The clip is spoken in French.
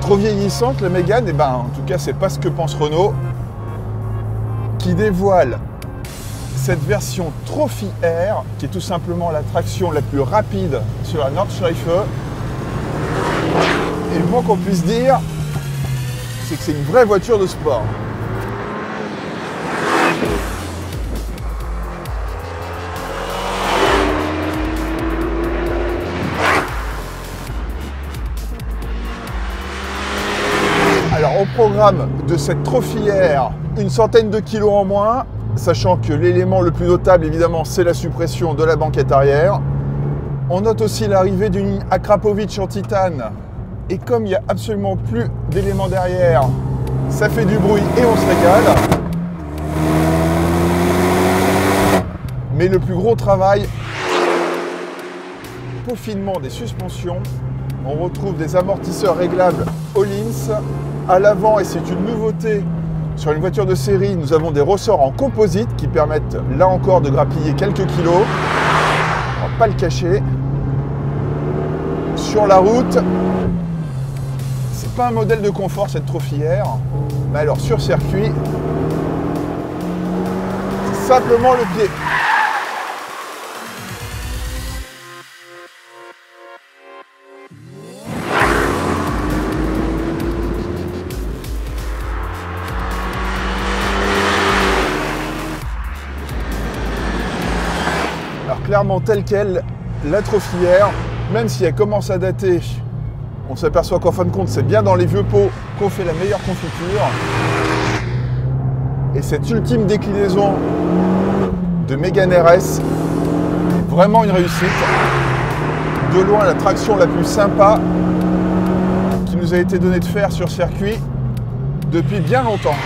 trop vieillissante la Mégane? Eh ben, en tout cas, c'est pas ce que pense Renault, qui dévoile cette version Trophy R, qui est tout simplement la traction la plus rapide sur la Nordschleife. Et le moins qu'on puisse dire, c'est que c'est une vraie voiture de sport. Alors au programme de cette Trophy R, une centaine de kilos en moins, sachant que l'élément le plus notable évidemment c'est la suppression de la banquette arrière. On note aussi l'arrivée d'une ligne Akrapovic en titane, et comme il n'y a absolument plus d'éléments derrière, ça fait du bruit et on se régale. Mais le plus gros travail, peaufinement des suspensions. On retrouve des amortisseurs réglables Öhlins. À l'avant, et c'est une nouveauté sur une voiture de série, nous avons des ressorts en composite qui permettent là encore de grappiller quelques kilos. On va pas le cacher. Sur la route, c'est pas un modèle de confort cette Trophy R, mais alors sur circuit, c'est simplement le pied. Alors clairement telle quelle, la Trophy R, même si elle commence à dater, on s'aperçoit qu'en fin de compte c'est bien dans les vieux pots qu'on fait la meilleure confiture. Et cette ultime déclinaison de Mégane RS est vraiment une réussite. De loin la traction la plus sympa qui nous a été donnée de faire sur circuit depuis bien longtemps.